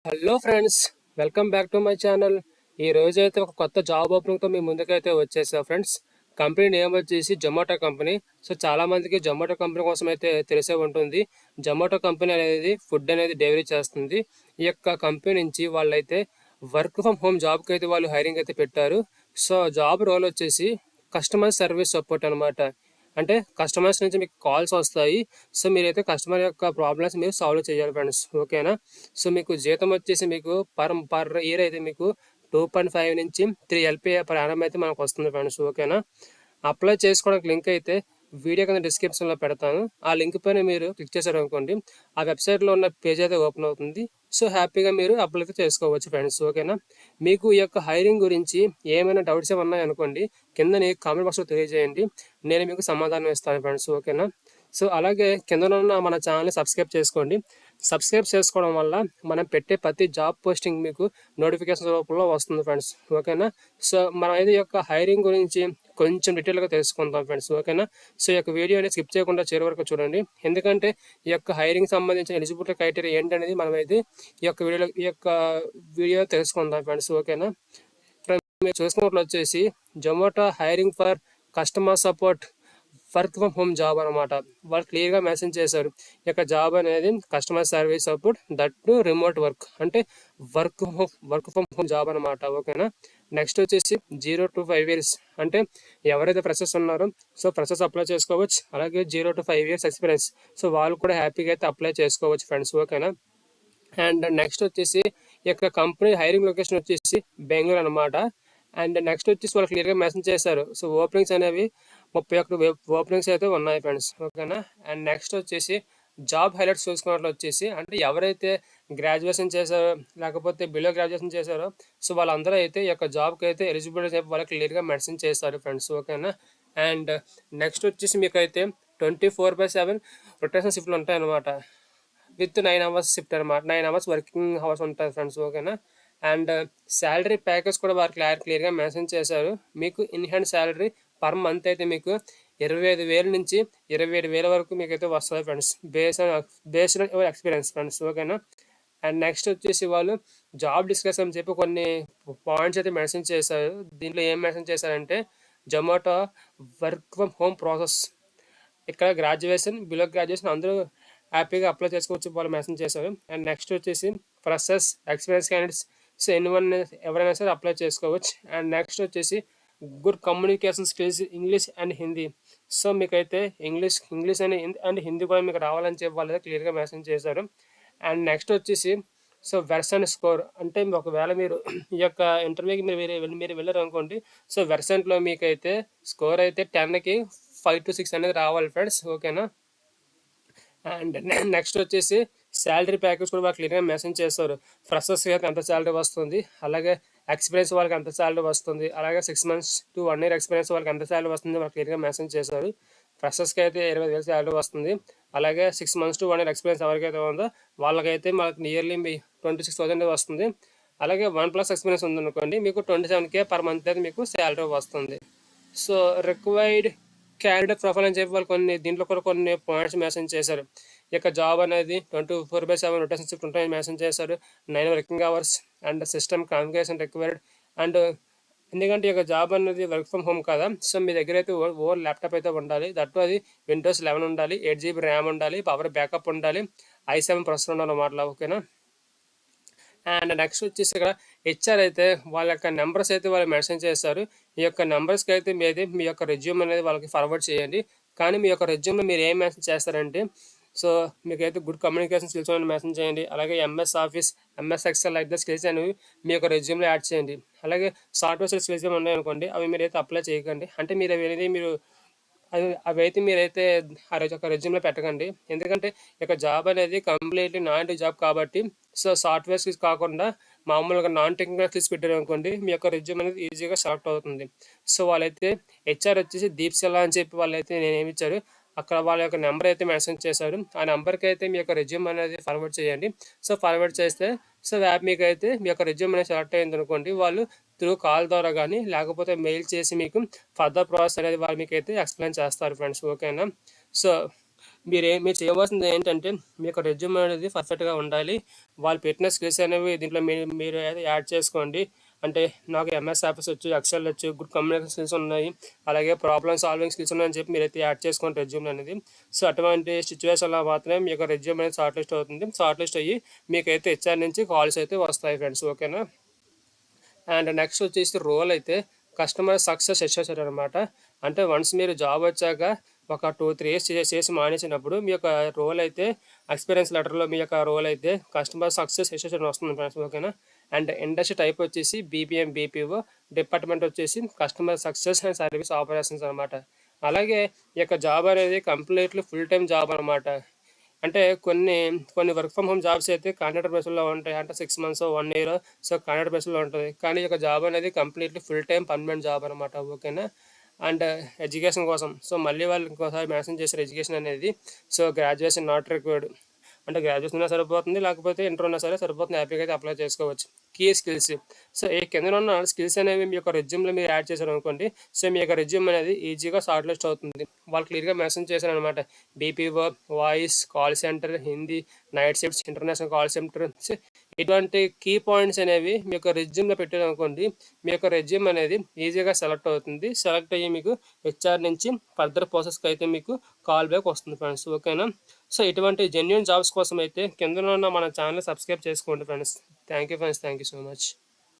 Hello friends, welcome back to my channel. ఈ రోజు అయితే ఒక కొత్త జాబ్ ఓపెనింగ్తో మీ ముందుకైతే వచ్చేసా ఫ్రెండ్స్. కంపెనీ నేమ్ వచ్చేసి జొమాటో కంపెనీ. సో చాలా మందికి జొమాటో కంపెనీ కోసం అయితే తెలిసే ఉంటుంది. జొమాటో కంపెనీ అనేది ఫుడ్ అనేది డెలివరీ చేస్తుంది. ఈ యొక్క కంపెనీ నుంచి వాళ్ళైతే వర్క్ ఫ్రమ్ హోమ్ జాబ్కి అయితే వాళ్ళు హైరింగ్ అయితే పెట్టారు. సో జాబ్ రోల్ వచ్చేసి కస్టమర్ సర్వీస్ సపోర్ట్ అనమాట. అంటే కస్టమర్స్ నుంచి మీకు కాల్స్ వస్తాయి. సో మీరైతే కస్టమర్ యొక్క ప్రాబ్లమ్స్ మీరు సాల్వ్ చేయాలి ఫ్రెండ్స్, ఓకేనా. సో మీకు జీతం వచ్చేసి మీకు పర్ ఇయర్ అయితే మీకు 2.5 నుంచి 3 LPA పర్ యానం అయితే మనకు వస్తుంది ఫ్రెండ్స్, ఓకేనా. అప్లై చేసుకోవడానికి లింక్ అయితే వీడియో కింద డిస్క్రిప్షన్లో పెడతాను. ఆ లింక్ పైన మీరు క్లిక్ చేశారు అనుకోండి, ఆ వెబ్సైట్లో ఉన్న పేజ్ అయితే ఓపెన్ అవుతుంది. సో హ్యాపీగా మీరు అప్లై అయితే చేసుకోవచ్చు ఫ్రెండ్స్, ఓకేనా. మీకు ఈ యొక్క హైరింగ్ గురించి ఏమైనా డౌట్స్ ఏమన్నా అనుకోండి, కింద కామెంట్ బాక్స్లో తెలియజేయండి. నేను మీకు సమాధానం ఇస్తాను ఫ్రెండ్స్, ఓకేనా. సో అలాగే కింద ఉన్న మన ఛానల్ని సబ్స్క్రైబ్ చేసుకోండి. సబ్స్క్రైబ్ చేసుకోవడం వల్ల మనం పెట్టే ప్రతి జాబ్ పోస్టింగ్ మీకు నోటిఫికేషన్ రూపంలో వస్తుంది ఫ్రెండ్స్, ఓకేనా. సో మనం అయితే ఈ యొక్క హైరింగ్ గురించి కొంచెం డీటెయిల్గా తెలుసుకుందాం ఫ్రెండ్స్, ఓకేనా. సో ఈ యొక్క వీడియోని స్కిప్ చేయకుండా చివరి వరకు చూడండి, ఎందుకంటే ఈ యొక్క హైరింగ్ సంబంధించిన ఎలిజిబిలిటీ క్రైటీరియా ఏంటనేది మనమైతే ఈ యొక్క వీడియో తెలుసుకుందాం ఫ్రెండ్స్, ఓకేనా. మీరు చూసుకున్నట్లు వచ్చేసి Zomato hiring for customer support work from home job అనమాట. వాళ్ళు క్లియర్గా మెన్షన్ చేశారు, ఈ యొక్క జాబ్ అనేది customer service support that to remote work, అంటే వర్క్ ఫ్రమ్ హోమ్ జాబ్ అనమాట, ఓకేనా. నెక్స్ట్ వచ్చేసి 0 to 5 years, అంటే ఎవరైతే ఫ్రెషర్స్ ఉన్నారో సో ఫ్రెషర్స్ అప్లై చేసుకోవచ్చు. అలాగే 0 to 5 years ఎక్స్పీరియన్స్, సో వాళ్ళు కూడా హ్యాపీగా అయితే అప్లై చేసుకోవచ్చు ఫ్రెండ్స్, ఓకేనా. అండ్ నెక్స్ట్ వచ్చేసి ఈ యొక్క కంపెనీ హైరింగ్ లొకేషన్ వచ్చేసి బెంగళూరు అనమాట. అండ్ నెక్స్ట్ వచ్చేసి వాళ్ళు క్లియర్గా మెన్షన్ చేశారు, సో ఓపెనింగ్స్ అనేవి 31 ఓపెనింగ్స్ అయితే ఉన్నాయి ఫ్రెండ్స్, ఓకేనా. అండ్ నెక్స్ట్ వచ్చేసి జాబ్ హైలైట్స్ చూసుకున్నట్లు వచ్చేసి, అంటే ఎవరైతే గ్రాడ్యుయేషన్ చేశారో లేకపోతే బిలో గ్రాడ్యుయేషన్ చేశారో సో వాళ్ళందరూ అయితే ఈ యొక్క జాబ్కి అయితే ఎలిజిబిలిటీ చెప్పి వాళ్ళకి క్లియర్గా మెన్షన్ చేస్తారు ఫ్రెండ్స్, ఓకేనా. అండ్ నెక్స్ట్ వచ్చేసి మీకు అయితే 24/7 రొటేషన్ షిఫ్ట్లు ఉంటాయి అనమాట. విత్ 9 hours షిఫ్ట్ అనమాట, 9 hours వర్కింగ్ అవర్స్ ఉంటుంది ఫ్రెండ్స్, ఓకేనా. అండ్ శాలరీ ప్యాకేజ్ కూడా వారు క్లియర్గా మెన్షన్ చేశారు. మీకు in hand salary per month అయితే మీకు 25,000 నుంచి 27,000 వరకు మీకు అయితే వస్తుంది friends, based on your experience friends, ఓకేనా. అండ్ నెక్స్ట్ వచ్చేసి వాళ్ళు జాబ్ డిస్కస్ అని చెప్పి కొన్ని పాయింట్స్ అయితే మెన్షన్ చేశారు. దీంట్లో ఏం మెన్షన్ చేశారంటే Zomato work from home process, ఇక్కడ గ్రాడ్యుయేషన్ బిలో గ్రాడ్యుయేషన్ అందరూ హ్యాపీగా అప్లై చేసుకోవచ్చు వాళ్ళు మెన్షన్ చేశారు. అండ్ నెక్స్ట్ వచ్చేసి ఫ్రెషర్స్ ఎక్స్పీరియన్స్ క్యాండిడేట్స్, సో ఎవరైనా సరే అప్లై చేసుకోవచ్చు. అండ్ నెక్స్ట్ వచ్చేసి good communication skills English and Hindi, so మీకైతే ఇంగ్లీష్ అండ్ హిందీ కూడా మీకు రావాలని చెప్పి వాళ్ళు క్లియర్గా మెన్షన్ చేశారు. అండ్ నెక్స్ట్ వచ్చేసి సో వెర్సెంట్ స్కోర్, అంటే ఒకవేళ మీరు ఈ యొక్క ఇంటర్వ్యూకి మీరు వెళ్ళారు అనుకోండి, సో వెర్సెంట్లో మీకైతే స్కోర్ అయితే 10కి 5 to 6 అనేది రావాలి ఫ్రెండ్స్, ఓకేనా. అండ్ నెక్స్ట్ వచ్చేసి శాలరీ ప్యాకేజ్ కూడా వాళ్ళు క్లియర్గా మెన్షన్ చేస్తారు. ఫ్రెషర్స్కి అయితే ఎంత శాలరీ వస్తుంది, అలాగే ఎక్స్పీరియన్స్ వాళ్ళకి ఎంత శాలరీ వస్తుంది, అలాగే 6 months to 1 year ఎక్స్పీరియన్స్ వాళ్ళకి ఎంత శాలరీ వస్తుంది వాళ్ళు క్లియర్గా మెన్షన్ చేశారు. ఫ్రెషర్స్కి అయితే 25,000 శాలరీ వస్తుంది. అలాగే 6 months to 1 year ఎక్స్పీరియన్స్ ఎవరికైతే ఉందో వాళ్ళకైతే మనకి నియర్లీ 26,000 వస్తుంది. అలాగే 1+ ఎక్స్పీరియన్స్ ఉందనుకోండి, మీకు 27K పర్ మంత్ అయితే మీకు శాలరీ వస్తుంది. సో రిక్వైర్డ్ క్యాండిడేట్ ప్రొఫైల్ అని చెప్పి వాళ్ళు దీంట్లో కూడా కొన్ని పాయింట్స్ మెన్షన్ చేశారు. ఈ యొక్క జాబ్ అనేది 24/7 రొటేషన్ షిఫ్ట్ ఉంటాయని మెన్షన్ చేశారు. 9 working hours and system communication required. And ఎందుకంటే ఈ యొక్క జాబ్ అనేది వర్క్ ఫ్రమ్ హోమ్ కదా, సో మీ దగ్గర అయితే ఓన్ ల్యాప్టాప్ అయితే ఉండాలి. దట్టు అది Windows 11 ఉండాలి, 8GB ర్యామ్ ఉండాలి, పవర్ బ్యాకప్ ఉండాలి, i7 ప్రాసెసర్ ఉండాలన్నమాట, ఓకేనా. అండ్ నెక్స్ట్ వచ్చేసి ఇక్కడ హెచ్ఆర్ అయితే వాళ్ళ యొక్క నెంబర్స్ అయితే వాళ్ళు మెన్షన్ చేస్తారు. ఈ యొక్క నెంబర్స్కి అయితే మీ యొక్క రెజ్యూమ్ అనేది వాళ్ళకి ఫార్వర్డ్ చేయండి. కానీ మీ యొక్క రెజ్యూమ్లో మీరు ఏం మెన్షన్ చేస్తారంటే, సో మీకైతే గుడ్ కమ్యూనికేషన్ స్కిల్స్ అని మెన్షన్ చేయండి. అలాగే MS office, MS excel like the skills అనేవి మీ యొక్క రెజ్యూమ్లో యాడ్ చేయండి. అలాగే సాఫ్ట్వేర్ స్కిల్స్ ఏమైనా ఉన్నాయనుకోండి, అవి మీరైతే అప్లై చేయకండి. అంటే మీరు అవి అయితే మీరైతే ఆ రోజు ఒక రెజ్యూమ్లో పెట్టకండి. ఎందుకంటే ఇక జాబ్ అనేది కంప్లీట్లీ నాన్ జాబ్ కాబట్టి, సో సాఫ్ట్వేర్ స్కిల్స్ కాకుండా మామూలుగా నాన్ టెక్నికల్ స్కిల్స్ పెట్టారు అనుకోండి, మీ యొక్క రెజ్యూమ్ అనేది ఈజీగా సెలెక్ట్ అవుతుంది. సో వాళ్ళైతే హెచ్ఆర్ వచ్చేసి దీప్సెలా అని చెప్పి వాళ్ళైతే నేనేమి ఇచ్చారు, అక్కడ వాళ్ళ యొక్క నెంబర్ అయితే మెన్షన్ చేశారు. ఆ నెంబర్కి అయితే మీ యొక్క రెజ్యూమ్ అనేది ఫార్వర్డ్ చేయండి. సో ఫార్వర్డ్ చేస్తే సో మీకు అయితే మీ యొక్క రెజ్యూమ్ అనేది సెలెక్ట్ అయింది అనుకోండి, వాళ్ళు త్రూ కాల్ ద్వారా కానీ లేకపోతే మెయిల్ చేసి మీకు ఫర్దర్ ప్రాసెస్ అనేది వాళ్ళు మీకు అయితే ఎక్స్ప్లెయిన్ చేస్తారు ఫ్రెండ్స్, ఓకేనా. సో మీరు చేయవలసింది ఏంటంటే, మీ యొక్క రెజ్యూమ్ అనేది పర్ఫెక్ట్‌గా ఉండాలి. వాళ్ళు పెట్టిన స్కిల్స్ అనేవి దీంట్లో మీరు అయితే యాడ్ చేసుకోండి. అంటే నాకు ఎంఎస్ ఆఫీస్ వచ్చు, ఎక్సెల్ వచ్చు, గుడ్ కమ్యూనికేషన్ స్కిల్స్ ఉన్నాయి. అలాగే ప్రాబ్లమ్ సాల్వింగ్ స్కిల్స్ ఉన్నాయని చెప్పి మీరైతే యాడ్ చేసుకోండి రెజ్యూమ్ అనేది. సో, అటువంటి సిట్యుయేషన్‌లో మాత్రమే మీ యొక్క రెజ్యూమ్ అనేది షార్ట్ లిస్ట్ అవుతుంది. షార్ట్ లిస్ట్ అయ్యి మీకైతే హెచ్ఆర్ నుంచి కాల్స్ అయితే వస్తాయి ఫ్రెండ్స్. ఓకేనా? అండ్ నెక్స్ట్ వచ్చేసి రోల్ అయితే కస్టమర్ సక్సెస్ అసోసియేట్ అనమాట. అంటే వన్స్ మీరు జాబ్ వచ్చాక ఒక 2, 3 ఇయర్స్ చేసి మానేసినప్పుడు మీ యొక్క రోల్ అయితే ఎక్స్పీరియన్స్ లెటర్లో మీ యొక్క రోల్ అయితే కస్టమర్ సక్సెస్ అసోసియేట్ వస్తుంది ఫ్రెండ్స్. ఓకేనా? అండ్ ఇండస్ట్రీ టైప్ వచ్చేసి బీపీఎం బీపీఓ, డిపార్ట్మెంట్ వచ్చేసి customer success and service operations అనమాట. అలాగే ఈ యొక్క జాబ్ అనేది కంప్లీట్లీ ఫుల్ టైం జాబ్ అనమాట. అంటే కొన్ని వర్క్ ఫ్రమ్ హోమ్ జాబ్స్ అయితే కాంట్రాక్టర్ బేస్‌లో ఉంటాయి. అంటే 6 మంత్స్, 1 ఇయర్ సో, కాంట్రాక్ట్ బేస్‌లో ఉంటది. కానీ ఈ యొక్క జాబ్ అనేది completely full time permanent job అనమాట. ఓకేనా? అండ్ ఎడ్యుకేషన్ కోసం సో, మళ్ళీ వాళ్ళు ఇంకోసారి మెన్షన్ చేశారు ఎడ్యుకేషన్ అనేది. So, graduation not required. అంటే గ్రాడ్యుయేషన్ ఉన్నా సరిపోతుంది. లేకపోతే ఇంటర్ ఉన్నా సరే సరిపోతుంది. హ్యాపీగా అయితే అప్లై చేసుకోవచ్చు. Key skills. సో, ఈ కిందన ఉన్న స్కిల్స్ అనేవి మీ యొక్క రెజ్యూమ్‌లో మీరు యాడ్ చేశారనుకోండి. సో, మీ యొక్క రెజ్యూమ్ అనేది ఈజీగా షార్ట్ లిస్ట్ అవుతుంది. వాళ్ళు క్లియర్‌గా మెన్షన్ చేశారనమాట. BPO, voice, call centre, Hindi, night shifts, international call centres ఇటువంటి కీ పాయింట్స్ అనేవి మీ యొక్క రెజ్యూమ్‌లో పెట్టారనుకోండి. మీ యొక్క రెజ్యూమ్ అనేది ఈజీగా సెలెక్ట్ అవుతుంది. సెలెక్ట్ అయ్యి మీకు హెచ్ఆర్ నుంచి ఫర్దర్ ప్రాసెస్‌కి అయితే మీకు కాల్ బ్యాక్ వస్తుంది ఫ్రెండ్స్. ఓకేనా? సో, ఇటువంటి జెన్యూన్ జాబ్స్ కోసం అయితే కిందన ఉన్న మన ఛానల్ సబ్స్క్రైబ్ చేసుకోండి friends. Thank you friends. Thank you so much.